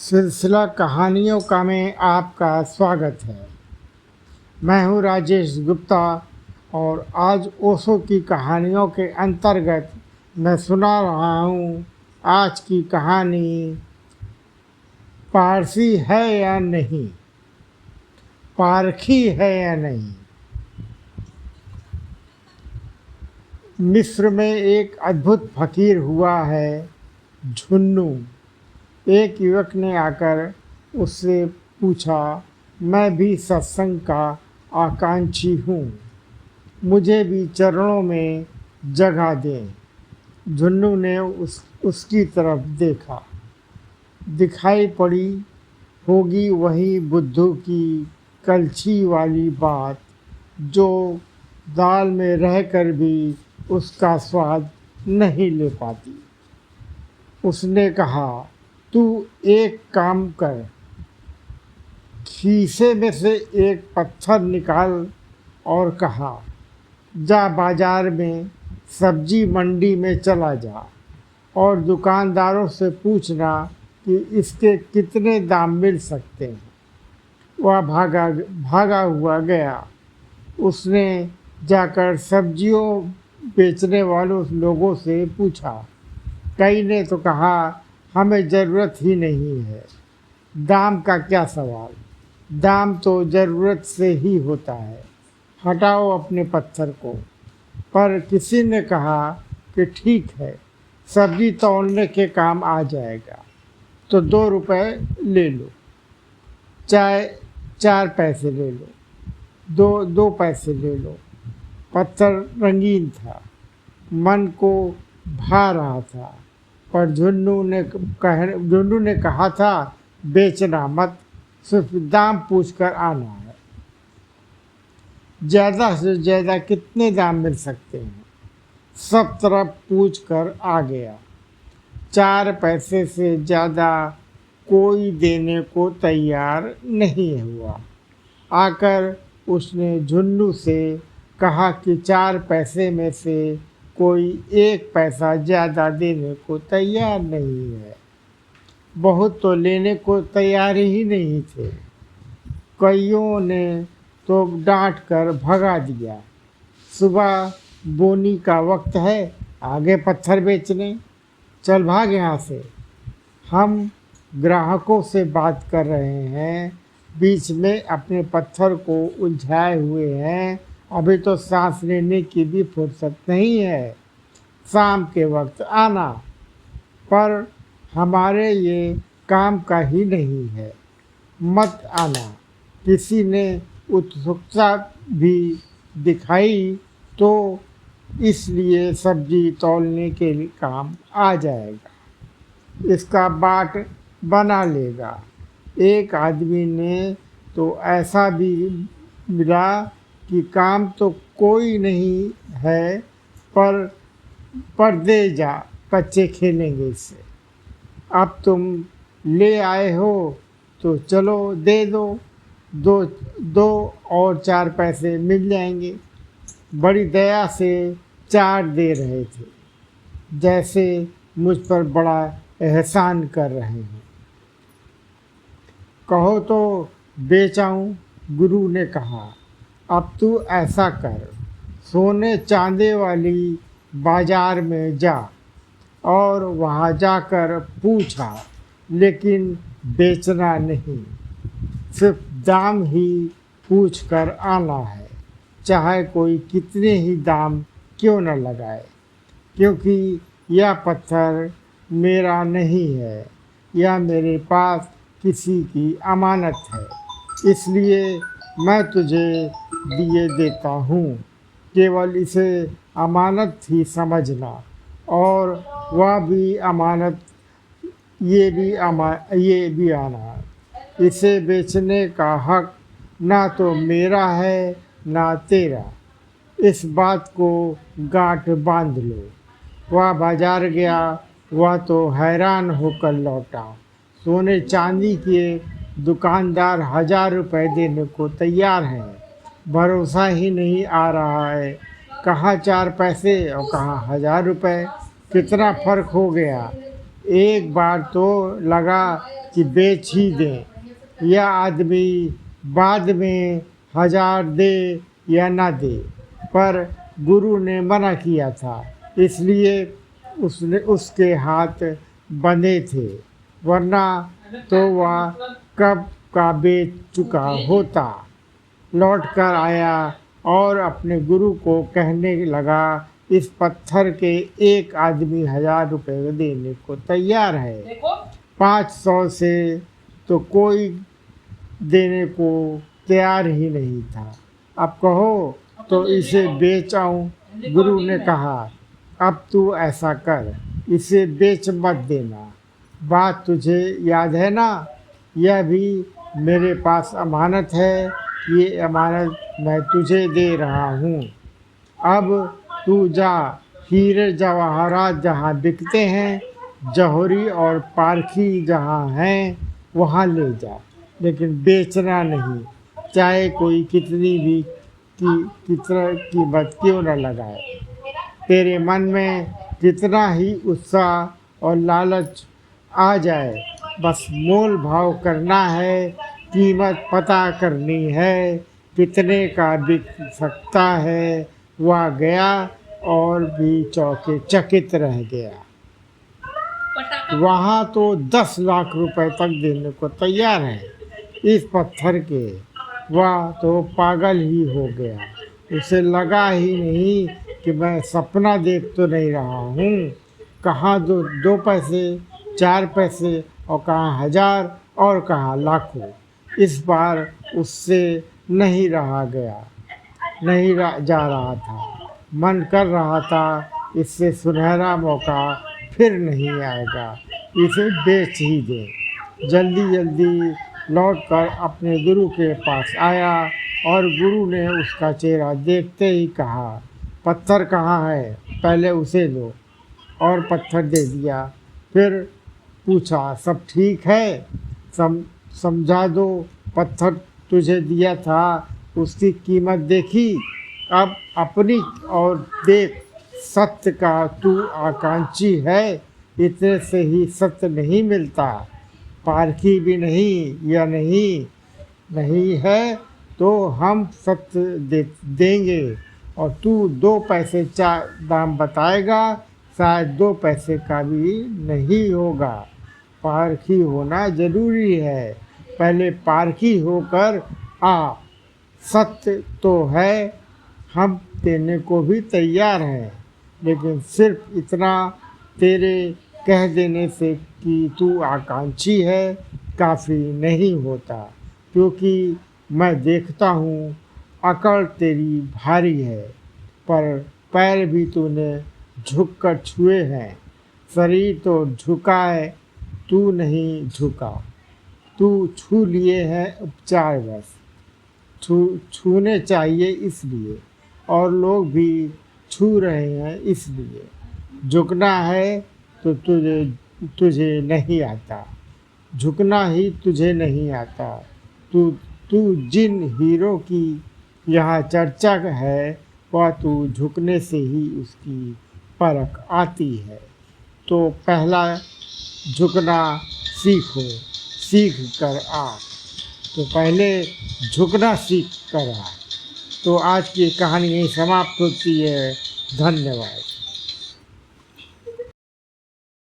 सिलसिला कहानियों का में आपका स्वागत है। मैं हूं राजेश गुप्ता और आज ओशो की कहानियों के अंतर्गत मैं सुना रहा हूं आज की कहानी पारसी है या नहीं, पारखी है या नहीं। मिस्र में एक अद्भुत फकीर हुआ है, झुन्नू। एक युवक ने आकर उससे पूछा, मैं भी सत्संग का आकांक्षी हूँ, मुझे भी चरणों में जगह दें। झुन्नू ने उसकी तरफ देखा। दिखाई पड़ी होगी वही बुद्धू की कलछी वाली बात, जो दाल में रहकर भी उसका स्वाद नहीं ले पाती। उसने कहा, तू एक काम कर, खीसे में से एक पत्थर निकाल और कहा, जा बाजार में सब्जी मंडी में चला जा और दुकानदारों से पूछना कि इसके कितने दाम मिल सकते हैं। वह भागा हुआ गया। उसने जाकर सब्जियों बेचने वालों लोगों से पूछा। कई ने तो कहा, हमें ज़रूरत ही नहीं है, दाम का क्या सवाल, दाम तो ज़रूरत से ही होता है, हटाओ अपने पत्थर को। पर किसी ने कहा कि ठीक है, सब्जी तौलने के काम आ जाएगा, तो 2 रुपए ले लो, चाहे 4 पैसे ले लो, 2 पैसे ले लो। पत्थर रंगीन था, मन को भा रहा था, पर झुन्नू ने कहा था, बेचना मत, सिर्फ दाम पूछकर आना है। ज़्यादा से ज़्यादा कितने दाम मिल सकते हैं? सब तरफ पूछ कर आ गया। 4 पैसे से ज़्यादा कोई देने को तैयार नहीं हुआ। आकर उसने झुन्नू से कहा कि 4 पैसे में से कोई 1 पैसा ज़्यादा देने को तैयार नहीं है। बहुत तो लेने को तैयार ही नहीं थे। कईयों ने तो डांट कर भगा दिया। सुबह बोनी का वक्त है, आगे पत्थर बेचने, चल भाग यहाँ से। हम ग्राहकों से बात कर रहे हैं, बीच में अपने पत्थर को उलझाए हुए हैं, अभी तो सांस लेने की भी फुर्सत नहीं है। शाम के वक्त आना, पर हमारे ये काम का ही नहीं है, मत आना। किसी ने उत्सुकता भी दिखाई तो इसलिए सब्जी तौलने के लिए काम आ जाएगा, इसका बाट बना लेगा। एक आदमी ने तो ऐसा भी मिला कि काम तो कोई नहीं है, पर दे जा, बच्चे खेलेंगे इससे। अब तुम ले आए हो तो चलो दे दो, 2 और 4 पैसे मिल जाएंगे। बड़ी दया से 4 दे रहे थे, जैसे मुझ पर बड़ा एहसान कर रहे हैं। कहो तो बेचाऊं, गुरु ने कहा। अब तू ऐसा कर, सोने चांदी वाली बाजार में जा और वहाँ जाकर पूछा, लेकिन बेचना नहीं, सिर्फ दाम ही पूछ कर आना है, चाहे कोई कितने ही दाम क्यों न लगाए, क्योंकि यह पत्थर मेरा नहीं है, यह मेरे पास किसी की अमानत है, इसलिए मैं तुझे दिए देता हूँ। केवल इसे अमानत ही समझना, और वह भी अमानत, ये भी आना। इसे बेचने का हक ना तो मेरा है ना तेरा, इस बात को गांठ बांध लो। वह बाजार गया, वह तो हैरान होकर लौटा। सोने चांदी के दुकानदार 1000 रुपये देने को तैयार हैं। भरोसा ही नहीं आ रहा है, कहाँ 4 पैसे और कहाँ 1000 रुपये, कितना फ़र्क हो गया। एक बार तो लगा कि बेच ही दें, यह आदमी बाद में 1000 दे या ना दे, पर गुरु ने मना किया था, इसलिए उसके हाथ बंधे थे, वरना तो वह कब का बेच चुका होता। लौट कर आया और अपने गुरु को कहने लगा, इस पत्थर के एक आदमी 1000 रुपये देने को तैयार है, 500 से तो कोई देने को तैयार ही नहीं था। अब कहो तो इसे बेच आऊं। गुरु ने कहा, अब तू ऐसा कर, इसे बेच मत देना। बात तुझे याद है ना, यह भी मेरे पास अमानत है, ये अमानत मैं तुझे दे रहा हूँ। अब तू जा, हीरे जवाहरात जहाँ बिकते हैं, जौहरी और पारखी जहाँ हैं, वहाँ ले जा, लेकिन बेचना नहीं, चाहे कोई कितनी भी कितना कीमत क्यों न लगाए। तेरे मन में कितना ही उत्साह और लालच आ जाए, बस मोल भाव करना है, कीमत पता करनी है, कितने का बिक सकता है। वह गया और भी चौके चकित रह गया। वहाँ तो 10 लाख रुपए तक देने को तैयार है इस पत्थर के। वह तो पागल ही हो गया, उसे लगा ही नहीं कि मैं सपना देख तो नहीं रहा हूँ। कहाँ 2 पैसे, 4 पैसे और कहाँ 1000 और कहाँ लाखों। इस बार उससे नहीं जा रहा था। मन कर रहा था इससे सुनहरा मौका फिर नहीं आएगा, इसे बेच ही दे। जल्दी जल्दी लौटकर अपने गुरु के पास आया और गुरु ने उसका चेहरा देखते ही कहा, पत्थर कहाँ है, पहले उसे दो। और पत्थर दे दिया। फिर पूछा, सब ठीक है, समझा दो। पत्थर तुझे दिया था, उसकी कीमत देखी, अब अपनी और देख। सत्य का तू आकांक्षी है, इतने से ही सत्य नहीं मिलता। पारखी भी नहीं या नहीं है तो हम सत्य देंगे, और तू 2 पैसे दाम बताएगा, शायद 2 पैसे का भी नहीं होगा। पारखी होना जरूरी है, पहले पारखी होकर आ। सत्य तो है, हम देने को भी तैयार हैं, लेकिन सिर्फ इतना तेरे कह देने से कि तू आकांक्षी है काफ़ी नहीं होता, क्योंकि मैं देखता हूँ अकड़ तेरी भारी है, पर पैर भी तूने झुककर छुए हैं। शरीर तो झुका है, तू नहीं झुका। तू छू लिए हैं उपचार बस, छूने चाहिए इसलिए, और लोग भी छू रहे हैं इसलिए। झुकना है तो तुझे नहीं आता, झुकना ही तुझे नहीं आता। तू जिन हीरो की यहाँ चर्चा है, वह तू झुकने से ही उसकी परख आती है। तो पहला झुकना सीख कर आ। तो पहले झुकना सीख कर आ। तो आज की कहानी यही समाप्त होती है। धन्यवाद।